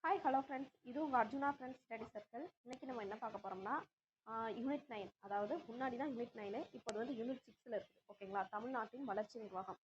Hi hello friends, இது உங்கள் Arjuna friends study circle. இன்றைக்கி நம்ம என்ன பார்க்க போகிறோம்னா யூனிட் 9, அதாவது முன்னாடி தான் யூனிட் 9, இப்போ அது வந்து யூனிட் 6ல் இருக்குது. ஓகேங்களா, தமிழ்நாட்டின் வளர்ச்சி நிர்வாகம்,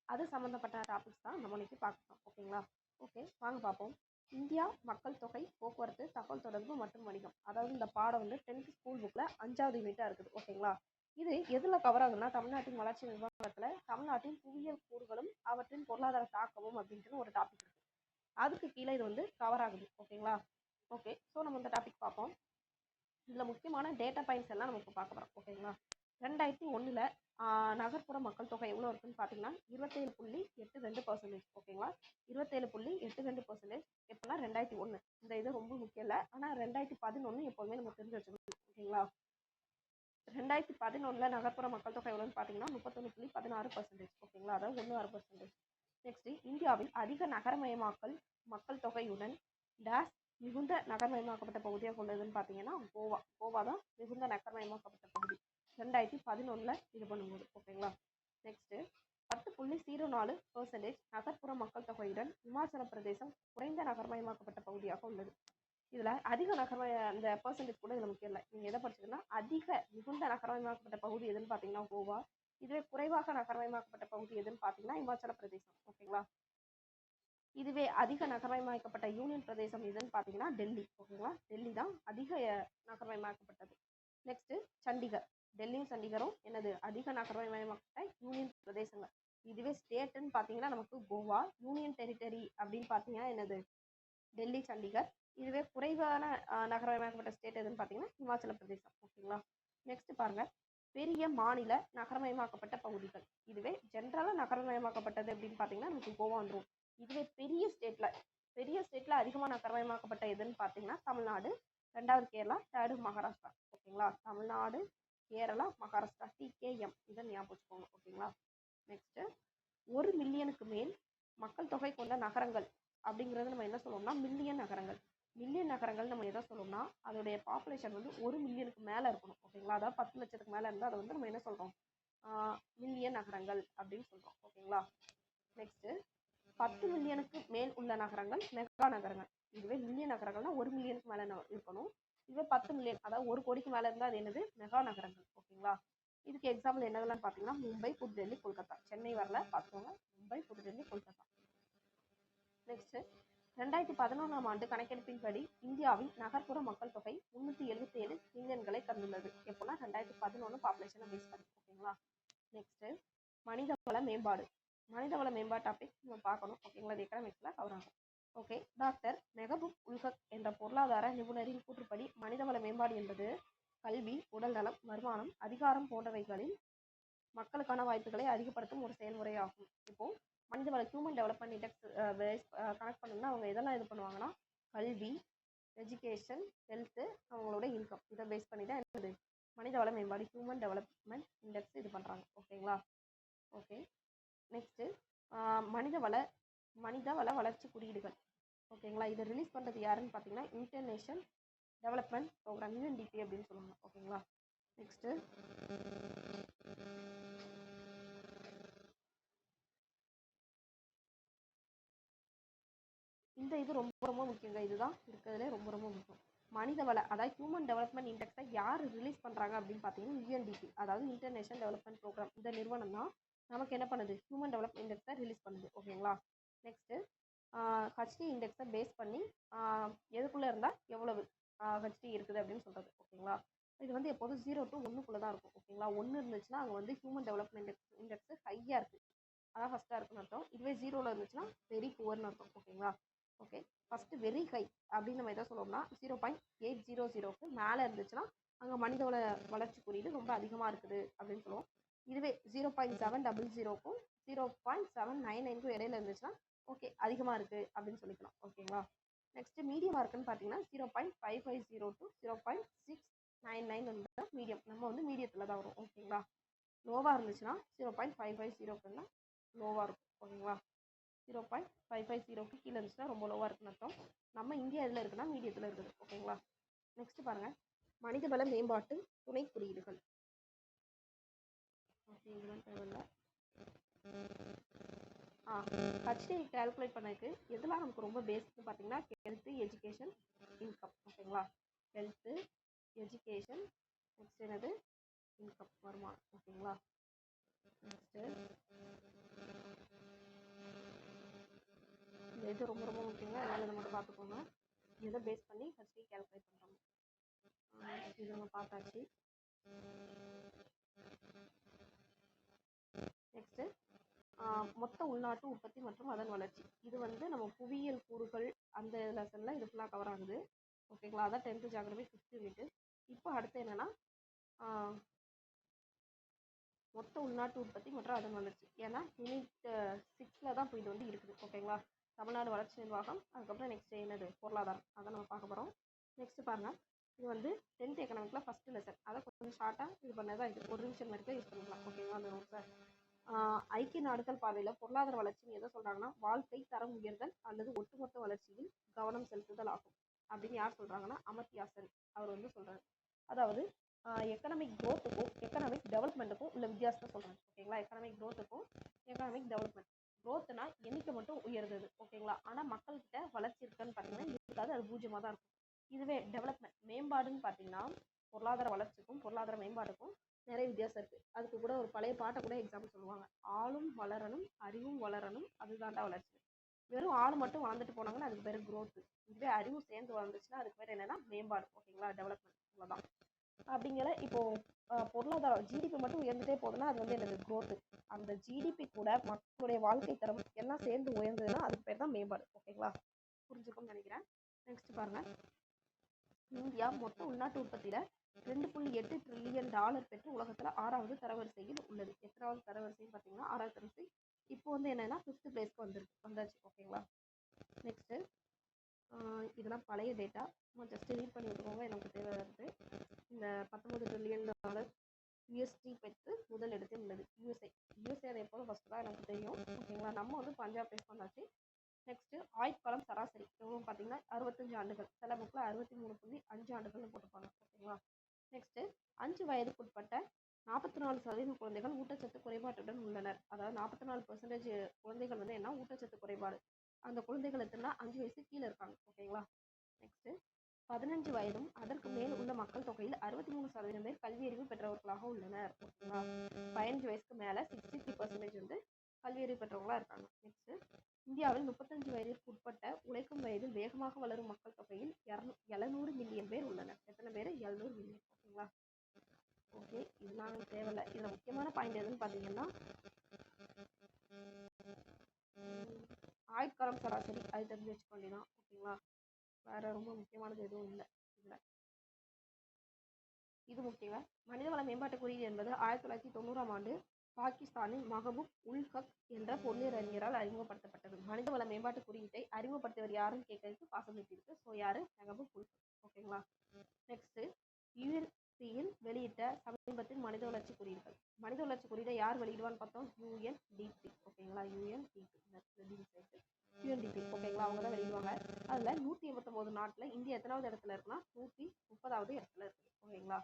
அது சம்மந்தப்பட்ட டாபிக்ஸ் தான் நம்ம இன்றைக்கி பார்க்கலாம். ஓகேங்களா, ஓகே வாங்க பார்ப்போம். இந்தியா, மக்கள் தொகை, போக்குவரத்து, தகவல் தொடர்பு மற்றும் வணிகம், அதாவது இந்த பாடம் வந்து 10th ஸ்கூல் புக்கில் 5வது யூனிட்டாக இருக்குது. ஓகேங்களா, இது எதில் கவர் ஆகுதுன்னா தமிழ்நாட்டின் வளர்ச்சி நிர்வாகத்தில் தமிழ்நாட்டின் புவியியல் கூறுகளும் அவற்றின் பொருளாதார தாக்கமும் அப்படின்ட்டு ஒரு டாபிக் இருக்குது. அதுக்கு கீழே இது வந்து கவர் ஆகுது. ஓகேங்களா, ஓகே ஸோ நம்ம இந்த டாபிக் பார்ப்போம். இதில் முக்கியமான டேட்டா பாயிண்ட்ஸ் எல்லாம் நம்ம இப்போ பார்க்க போகிறோம். ஓகேங்களா, 2001 நகர்ப்புற மக்கள் தொகை எவ்வளோ இருக்குன்னு பார்த்தீங்கன்னா 27.82%. ஓகேங்களா, 27.82% எப்போனா 2001. இந்த இது ரொம்ப முக்கியம் இல்லை, ஆனால் 2011 எப்போதுமே நம்ம தெரிஞ்சு வச்சுக்கணும். ஓகேங்களா, 2011 நகர்ப்புற மக்கள் தொகை எவ்வளோன்னு பார்த்தீங்கன்னா 31.16%. ஓகேங்களா, அதாவது 16%. நெக்ஸ்ட், இந்தியாவில் அதிக நகரமயமாக்கல் மக்கள் தொகையுடன் டேஷ் மிகுந்த நகர்மயமாக்கப்பட்ட பகுதியாக உள்ளதுன்னு பார்த்தீங்கன்னா கோவா தான் மிகுந்த நகர்மயமாக்கப்பட்ட பகுதி 2011 இது பண்ணும்போது. ஓகேங்களா, நெக்ஸ்ட் 10.04% நகர்ப்புற மக்கள் தொகையுடன் இமாச்சல பிரதேசம் குறைந்த நகர்மயமாக்கப்பட்ட பகுதியாக உள்ளது. இதில் அதிக அந்த பர்சன்டேஜ் கூட இதில் முக்கியம் இல்லை. நீங்கள் எதை படிச்சதுன்னா அதிக மிகுந்த நகரமயமாக்கப்பட்ட பகுதி எதுன்னு பார்த்தீங்கன்னா கோவா, இதுவே குறைவாக நகரமயமாக்கப்பட்ட பகுதி எதுன்னு பார்த்தீங்கன்னா இமாச்சல பிரதேசம். ஓகேங்களா, இதுவே அதிக நகரமயமாக்கப்பட்ட யூனியன் பிரதேசம் எதுன்னு பார்த்தீங்கன்னா டெல்லி. ஓகேங்களா, டெல்லி தான் அதிக நகரமயமாக்கப்பட்டது. நெக்ஸ்ட் சண்டிகர், டெல்லியும் சண்டிகரும் என்னது அதிக நகரமயமாக்கப்பட்ட யூனியன் பிரதேசங்கள். இதுவே ஸ்டேட்டுன்னு பார்த்தீங்கன்னா நமக்கு கோவா, யூனியன் டெரிட்டரி அப்படின்னு பார்த்தீங்கன்னா என்னது டெல்லி சண்டிகர். இதுவே குறைவான நகரமயமாக்கப்பட்ட ஸ்டேட் எதுன்னு பார்த்தீங்கன்னா இமாச்சல பிரதேசம். ஓகேங்களா, நெக்ஸ்ட் பாருங்க, பெரிய மாநில நகரமயமாக்கப்பட்ட பகுதிகள். இதுவே ஜென்ரலாக நகரமயமாக்கப்பட்டது அப்படின்னு பார்த்தீங்கன்னா நமக்கு கோவா வந்துடும். இதுவே பெரிய ஸ்டேட்ல அதிகமாக நகரமயமாக்கப்பட்ட எதுன்னு பார்த்தீங்கன்னா தமிழ்நாடு, 2வது கேரளா, 3rd மகாராஷ்டிரா. ஓகேங்களா, தமிழ்நாடு, கேரளா, மகாராஷ்டிரா, TKM இதை ஞாபகம் வச்சுக்கோங்க. ஓகேங்களா, நெக்ஸ்ட் 1 மில்லியனுக்கு மேல் மக்கள் தொகை கொண்ட நகரங்கள் அப்படிங்கிறது நம்ம என்ன சொல்லுவோம்னா மில்லியன் நகரங்கள். மில்லியன் நகரங்கள் நம்ம எதை சொல்லுவோம்னா அதோடைய பாப்புலேஷன் வந்து 1 மில்லியனுக்கு மேலே இருக்கணும். ஓகேங்களா, அதாவது 10 லட்சத்துக்கு மேலே இருந்தால் அதை வந்து நம்ம என்ன சொல்கிறோம் மில்லியன் நகரங்கள் அப்படின்னு சொல்கிறோம். ஓகேங்களா, நெக்ஸ்ட்டு 10 மில்லியனுக்கு மேல் உள்ள நகரங்கள் மெகா நகரங்கள். இதுவே மில்லியன் நகரங்கள்னா 1 மில்லியனுக்கு மேலே இருக்கணும். இதுவே 10 மில்லியன் அதாவது 1 கோடிக்கு மேலே இருந்தால் அது என்னது மெகா நகரங்கள். ஓகேங்களா, இதுக்கு எக்ஸாம்பிள் என்னதெல்லாம் பார்த்தீங்கன்னா மும்பை, புதுடெல்லி, கொல்கத்தா. சென்னை வரல பார்த்துக்கோங்க, மும்பை, புதுடெல்லி, கொல்கத்தா. நெக்ஸ்ட் 2011 ஆண்டு கணக்கெடுப்பின்படி இந்தியாவின் நகர்ப்புற மக்கள் தொகை 377 மில்லியன்களை கடந்துள்ளது. எப்போனா 2011 பாப்புலேஷனை பேஸ் பண்ணி. ஓகேங்களா, நெக்ஸ்ட் மனிதவள மேம்பாடு. மனிதவள மேம்பாடு டாபிக் நம்ம பார்க்கணும். ஓகேங்களா, இது எக்கனாமிக்ஸில் கவர் ஆகும். ஓகே, டாக்டர் மெஹபூப் உல்ஹக் என்ற பொருளாதார நிபுணரின் கூற்றுப்படி மனிதவள மேம்பாடு என்பது கல்வி, உடல்நலம், வருமானம், அதிகாரம் போன்றவைகளில் மக்களுக்கான வாய்ப்புகளை அதிகப்படுத்தும் ஒரு செயல்முறையாகும். இப்போ மனிதவள ஹியூமன் டெவலப்மெண்ட் இண்டெக்ஸ் கனெக்ட் பண்ணணும்னா அவங்க இதெல்லாம் இது பண்ணுவாங்கன்னா கல்வி, எஜுகேஷன், ஹெல்த்து, அவங்களோட இன்கம், இதை பேஸ் பண்ணி தான் என்னது மனிதவள மேம்பாடு ஹியூமன் டெவலப்மெண்ட் இண்டெக்ஸ் இது பண்ணுறாங்க. ஓகேங்களா, ஓகே நெக்ஸ்ட்டு மனிதவள வளர்ச்சி குறியீடுகள். ஓகேங்களா, இதை ரிலீஸ் பண்ணுறது யாருன்னு பார்த்தீங்கன்னா இன்டர்நேஷனல் டெவலப்மெண்ட் ப்ரோக்ராம், UNDP அப்படின்னு சொல்லுவாங்க. ஓகேங்களா, நெக்ஸ்ட்டு இந்த இது ரொம்ப ரொம்ப முக்கியங்க. இதுதான் இருக்கிறதுலே ரொம்ப ரொம்ப முக்கியம். மனிதவள அதாவது ஹியூமன் டெவலப்மெண்ட் இண்டெக்ஸை யார் ரிலீஸ் பண்ணுறாங்க அப்படின்னு பார்த்தீங்கன்னா UNDP, அதாவது இன்டர்நேஷனல் டெவலப்மெண்ட் ப்ரோக்ராம். இந்த நிறுவனம் தான் நமக்கு என்ன பண்ணுது ஹியூமன் டெவலப்மெண்ட் இண்டெக்ஸை ரிலீஸ் பண்ணுது. ஓகேங்களா, நெக்ஸ்ட்டு ஹச்டி இண்டெக்ஸை பேஸ் பண்ணி எதுக்குள்ளே இருந்தால் எவ்வளவு ஹச்டி இருக்குது அப்படின்னு சொல்கிறது. ஓகேங்களா, இது வந்து எப்போதும் 0 to 1 தான் இருக்கும். ஓகேங்களா, 1 இருந்துச்சுன்னா அங்கே வந்து ஹியூமன் டெவலப்மெண்ட் இண்டெக்ஸ் ஹையாக இருக்குது, அதான் ஃபஸ்ட்டாக இருக்குன்னு அர்த்தம். இதுவே 0ல் இருந்துச்சுன்னா வெரி புவர்னு அர்த்தம். ஓகேங்களா, ஓகே ஃபஸ்ட்டு வெரி ஹை அப்படின்னு நம்ம எதை சொல்லுவோம்னா 0.800க்கு மேலே இருந்துச்சுன்னா அங்கே மனிதவள வளர்ச்சி குறியீடு ரொம்ப அதிகமாக இருக்குது அப்படின்னு சொல்லுவோம். இதுவே 0.700க்கும் 0.799க்கும் இடையில இருந்துச்சுன்னா ஓகே அதிகமாக இருக்குது அப்படின்னு சொல்லிக்கலாம். ஓகேங்களா, நெக்ஸ்ட் மீடியமாக இருக்குன்னு பார்த்தீங்கன்னா 0.550 to 0.699 வந்து மீடியம். நம்ம வந்து மீடியத்தில் தான் வரும். ஓகேங்களா, லோவாக இருந்துச்சுன்னா 0.550க்குன்னா லோவாக இருக்கும். ஓகேங்களா, 0.550க்கு கீழே இருந்துச்சுன்னா ரொம்ப லோவாக இருக்குன்னு அர்த்தம். நம்ம இந்தியா இதில் இருக்குன்னா மீடியத்தில் இருக்குது. ஓகேங்களா, நெக்ஸ்ட் பாருங்கள் மனிதவள மேம்பாட்டு துணை குறியீடுகள். ஓகே, இதெல்லாம் தேவையில்லை. ஹெச்டிஐ கால்குலேட் பண்ணதுக்கு எதெல்லாம் நமக்கு ரொம்ப பேசிக்னு பார்த்தீங்கன்னா ஹெல்த்து, எஜுகேஷன், இன்கம். ஓகேங்களா, ஹெல்த்து, எஜுகேஷன், நெக்ஸ்ட் என்னது இன்கம், வருமானம். ஓகேங்களா, நெக்ஸ்ட்டு இந்த இது ரொம்ப ரொம்ப முக்கியங்க, அதனால இதை மட்டும் பார்த்துக்கோங்க. இதை பேஸ் பண்ணி ஹெச்டிஐ கால்குலேட் பண்ணுறோம். இது நம்ம பார்த்தாச்சு. நெக்ஸ்ட்டு மொத்த உள்நாட்டு உற்பத்தி மற்றும் அதன் வளர்ச்சி. இது வந்து நம்ம புவியியல் கூறுகள் அந்த லெசனில் இது ஃபுல்லாக கவர் ஆகுது. ஓகேங்களா, அதான் 10th ஜியாகிரபி 5th யூனிட். இப்போ அடுத்து என்னென்னா மொத்த உள்நாட்டு உற்பத்தி மற்றும் அதன் வளர்ச்சி. ஏன்னா யூனிட் 6ல் தான் இப்போ இது வந்து இருக்குது. ஓகேங்களா, தமிழ்நாடு வளர்ச்சி நிர்வாகம், அதுக்கப்புறம் நெக்ஸ்ட் என்னது பொருளாதாரம், அதை நம்ம பார்க்க போகிறோம். நெக்ஸ்ட் பாருங்கள், இது வந்து 10th எக்கனாமிக்கில் ஃபஸ்ட்டு லெசன். அதை கொஞ்சம் ஷார்ட்டாக இது பண்ணதான் இது ஒரு நிமிஷம் வரைக்கும் யூஸ் பண்ணிக்கலாம். ஓகேங்களா, அந்த நோட்ஸை ஐக்கிய நாடுகள் பார்வையில் பொருளாதார வளர்ச்சின்னு எதை சொல்கிறாங்கன்னா வாழ்க்கை தரம் உயர்தல் அல்லது ஒட்டுமொத்த வளர்ச்சியில் கவனம் செலுத்துதல் ஆகும் அப்படின்னு யார் சொல்கிறாங்கன்னா அமர்த்தியா சென் அவர் வந்து சொல்கிறார். அதாவது எக்கனாமிக் க்ரோத்துக்கும் எக்கனாமிக் டெவலப்மெண்ட்டுக்கும் உள்ள வித்தியாசத்தை சொல்கிறாங்க. ஓகேங்களா, எக்கனாமிக் க்ரோத்துக்கும் எக்கனாமிக் டெவலப்மெண்ட். க்ரோத்னா எண்ணிக்கை மட்டும் உயர்ந்தது. ஓகேங்களா, ஆனால் மக்கள்கிட்ட வளர்ச்சி இருக்குன்னு பார்த்தீங்கன்னா இருக்காது, அது பூஜ்ஜியமாக தான் இருக்கும். இதுவே டெவலப்மெண்ட் மேம்பாடுன்னு பார்த்தீங்கன்னா பொருளாதார வளர்ச்சிக்கும் பொருளாதார மேம்பாடுக்கும் நிறைய வித்தியாசம் இருக்குது. அதுக்கு கூட ஒரு பழைய பாட்டை கூட எக்ஸாம்பிள் சொல்லுவாங்க. ஆளும் வளரணும், அறிவும் வளரணும், அதுதான்டா வளர்ச்சி. வெறும் ஆள் மட்டும் வளர்ந்துட்டு போனாங்கன்னா அதுக்கு பேர் க்ரோத்து. இதுவே அறிவும் சேர்ந்து வளர்ந்துச்சுன்னா அதுக்கு பேர் என்னன்னா மேம்பாடு. ஓகேங்களா, டெவலப்மெண்ட். இவ்வளோதான். அப்படிங்கிற இப்போது பொருளாதாரம் ஜிடிபி மட்டும் உயர்ந்துட்டே போகுதுன்னா அது வந்து என்னது க்ரோத்து. அந்த ஜிடிபி கூட மக்களுடைய வாழ்க்கை தரம் எல்லாம் சேர்ந்து உயர்ந்ததுன்னா அதுக்கு பேர் தான் மேம்பாடு. ஓகேங்களா, புரிஞ்சுக்கும்னு நினைக்கிறேன். நெக்ஸ்ட் பாருங்கள், இந்தியா மொத்த உள்நாட்டு உற்பத்தியில் $2.8 ட்ரில்லியன் பெற்று உலகத்தில் 6வது தரவரிசையில் உள்ளது. எத்தனாவது தரவரிசைன்னு பார்த்தீங்கன்னா 6வது தரவரிசை. இப்போ வந்து என்னென்னா 5th பிளேஸ்க்கு வந்தாச்சு. ஓகேங்களா, நெக்ஸ்ட்டு இதெல்லாம் பழைய டேட்டா, ஜஸ்ட் ரீட் பண்ணி விட்டுக்கோங்க, எனக்கு தேவை இருக்குது. இந்த $19 ட்ரில்லியன் யூஎஸ்டி பெற்று முதல் இடத்தில் உள்ளது. யூஎஸ்ஏ அதை எப்போதும் ஃபஸ்ட்டு தான் எனக்கு தெரியும். ஓகேங்களா, நம்ம வந்து பஞ்சாப் பேஸ் பண்ணாச்சு. நெக்ஸ்ட்டு ஆயுட்காலம் சராசரி எவ்வளோ பார்த்தீங்கன்னா 65 ஆண்டுகள். சில புக்கில் 63.5 ஆண்டுகள்னு போட்டுப்பாங்க. ஓகேங்களா, நெக்ஸ்ட்டு 5 வயதுக்குட்பட்ட 44% குழந்தைகள் ஊட்டச்சத்து குறைபாட்டுடன் உள்ளனர். அதாவது 44% குழந்தைகள் வந்து என்ன ஊட்டச்சத்து குறைபாடு. அந்த குழந்தைகள் எத்தனை 5 வயசு கீழே இருக்காங்க. ஓகேங்களா, நெக்ஸ்ட்டு 15 வயதும் அதற்கு மேல் உள்ள மக்கள் தொகையில் 63% பேர் கல்வியறிவு பெற்றவர்களாக உள்ளனர். ஓகேங்களா, 15 வயசுக்கு மேலே 63% வந்து கல்வியறிவு பெற்றவங்களாக இருக்காங்க. நெக்ஸ்ட்டு இந்தியாவில் 35 வயதிற்கு உட்பட்ட உழைக்கும் வயதில் வேகமாக வளரும் மக்கள் தொகையில் 700 மில்லியன் பேர் உள்ளனர். எத்தனை பேர்? 700 மில்லியன். ஓகேங்களா, ஓகே, இதெல்லாம் தேவையில்லை. இதில் முக்கியமான பாயிண்ட் எதுன்னு பார்த்தீங்கன்னா ஆயுட்காலம் சராசரி, அது தெரிஞ்சு வச்சுக்கொண்டிதான். ஓகேங்களா, வேறு ரொம்ப முக்கியமானது எதுவும் இல்லை இதில். இது முக்கியங்க. மனிதவள மேம்பாட்டு குறியீடு என்பது 1990ஆம் ஆண்டு பாகிஸ்தானின் மஹபூப் உல் ஹக் என்ற பொருளியல் அறிஞரால் அறிமுகப்படுத்தப்பட்டது. மனிதவள மேம்பாட்டு குறியீட்டை அறிமுகப்படுத்தியவர் யாருன்னு கேட்கறதுக்கு பாசிபிலிட்டி இருக்கு. ஸோ யாரு? மஹபூப் உல் ஹக். ஓகேங்களா, நெக்ஸ்ட் யூஎன்சியில் வெளியிட்ட சமீபத்தின் மனித வளர்ச்சி குறியீடுகள். மனித வளர்ச்சி குறியீடை யார் வெளியிடுவான்னு பார்த்தோம்? யூஎன்டிபி. ஓகேங்களா, யூஎன்டிபி. ஓகேங்களா, அவங்க தான் வெளியிடுவாங்க. அதில் 189 நாட்டில் இந்தியா எத்தனாவது இடத்துல இருக்குன்னா 130வது இடத்துல இருக்குது. ஓகேங்களா,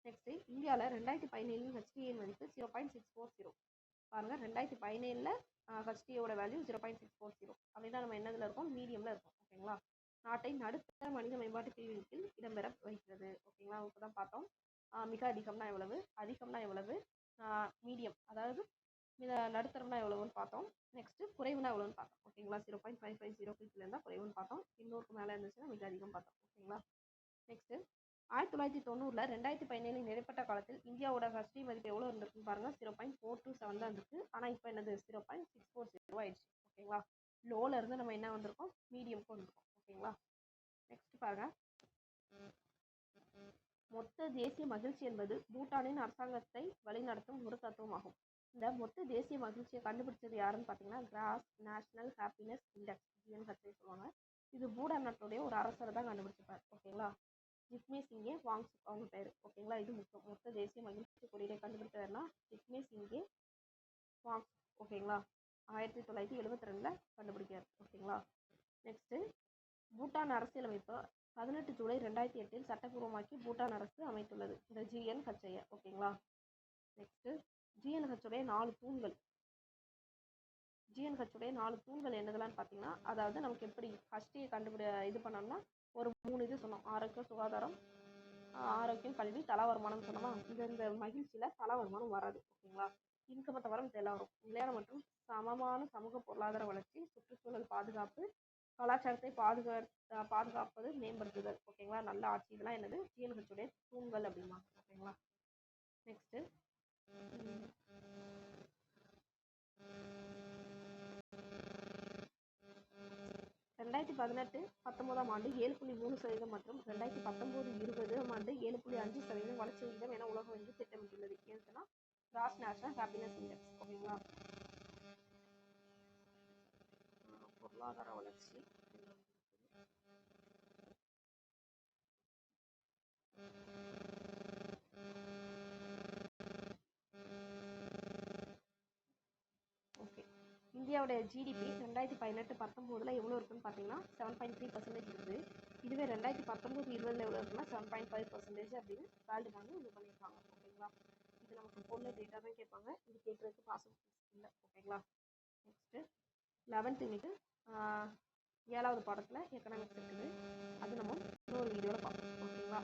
நெக்ஸ்ட் இந்தியாவில் 2017 ஹெச்டிஏ மதிப்பு 0.640. பாருங்கள், 2017 ஹெச்டிஏவோட வேல்யூ 0.640. அப்படின்னா நம்ம என்னதில் இருக்கோம்? மீடியமில் இருக்கோம். ஓகேங்களா, நாட்டை நடுத்தர மனித மேம்பாட்டு பிரிவில் இடம்பெற வைக்கிறது. ஓகேங்களா, இப்போ தான் பார்த்தோம். மிக அதிகம்னா எவ்வளவு, அதிகம்னா எவ்வளவு, மீடியம் அதாவது நடுத்தரம்னா எவ்வளவுன்னு பார்த்தோம். நெக்ஸ்ட்டு குறைவுனா எவ்வளோன்னு பார்த்தோம். ஓகேங்களா, 0.5506 இருந்தால் குறைவுன்னு பார்த்தோம். 200க்கு மேலே இருந்துச்சுன்னா மிக அதிகம் பார்த்தோம். ஓகேங்களா, நெக்ஸ்ட்டு 1990 2017 இடைப்பட்ட காலத்தில் இந்தியாவோட ஹெச்டி மதிப்பு எவ்வளோ இருந்திருக்குன்னு பாருங்கள். 0.427 தான் இருந்துச்சு. ஆனால் இப்போ என்னது 0.640 ஆயிடுச்சு. ஓகேங்களா, லோவில் இருந்து நம்ம என்ன வந்திருக்கோம்? மீடியம்க்கு வந்திருக்கோம். ஓகேங்களா, நெக்ஸ்ட் பாருங்கள், மொத்த தேசிய மகிழ்ச்சி என்பது பூட்டானின் அரசாங்கத்தை வழிநடத்தும் ஒரு தத்துவமாகும். இந்த மொத்த தேசிய மகிழ்ச்சியை கண்டுபிடிச்சது யாருன்னு பார்த்தீங்கன்னா cross national happiness index, GNHI சொல்லுவாங்க. இது பூட்டான் நாட்டுடைய ஒரு அரசர் தான் கண்டுபிடிச்சிருப்பார். ஓகேங்களா, ஜிக்மே சிங்கே வாங்சுக் அவங்க பேர். ஓகேங்களா, இது மொத்த தேசிய மகிழ்ச்சி குறியீடை கண்டுபிடித்தவர்னா ஜிக்மே சிங்கே வாங்சுக். ஓகேங்களா, 1972 கண்டுபிடிக்கிறார். ஓகேங்களா, நெக்ஸ்ட்டு பூட்டான் அரசியலமைப்பு 18 ஜூலை 2008 சட்டப்பூர்வமாக்கி பூட்டான் அரசு அமைத்துள்ளது, இந்த ஜிஎன்ஹெச்ஐ. ஓகேங்களா, நெக்ஸ்ட்டு ஜிஎன்ஹெச்சுடைய 4 தூண்கள். GNH உடைய 4 தூண்கள் என்னதெல்லாம் பார்த்தீங்கன்னா, அதாவது நமக்கு எப்படி ஹஸ்டியை இது பண்ணோம்னா, ஒரு 3 இது சொன்னோம். ஆரோக்கியம், சுகாதாரம், ஆரோக்கியம், கல்வி, தல வருமானம் சொன்னோமா? இந்த மகிழ்ச்சியில தல வருமானம் வராது. ஓகேங்களா? இன்கம தவிர மித்த எல்லாம் வரும். நிலையான மற்றும் சமமான சமூக பொருளாதார வளர்ச்சி, சுற்றுச்சூழல் பாதுகாப்பு, கலாச்சாரத்தை பாதுகாப்பது, மேம்படுத்துதல். ஓகேங்களா? நல்ல ஆட்சி, இதெல்லாம் என்னது GNH உடைய தூண்கள் அப்படிம்பாங்க. ஓகேங்களா? நெக்ஸ்ட் 2018-19 ஆண்டு 7.3% மற்றும் 2019-20 ஆண்டு 7.5% வளர்ச்சி விகிதம் என உலக வங்கி திட்டமிட்டுள்ளது. எதுக்குன்னா கிராஸ் நேஷனல் ஹாப்பினஸ் இண்டெக்ஸ். ஓகேங்களா? பொருளாதார வளர்ச்சி ஓகே. இந்தியாவுடைய ஜிடிபி 2018-19 எவ்வளோ இருக்குன்னு பார்த்தீங்கன்னா 7.3% இருக்குது. இதுவே 2019-20 எவ்வளோ இருக்குன்னா 7.5% அப்படின்னு வேர்ல்டு பேங்க் இது பண்ணியிருக்காங்க. ஓகேங்களா? இது நமக்கு பொண்ணு டேட்டா தான் கேட்பாங்க. இது கேட்கறதுக்கு பாசிபிலிட்டிஸ் இல்லை. ஓகேங்களா? நெக்ஸ்ட்டு 11th யூனிட் 7வது பாடத்தில் எக்கனாமிக்ஸ் இருக்குது. அது நம்ம இன்னொரு வீடியோவில் பார்ப்போம். ஓகேங்களா?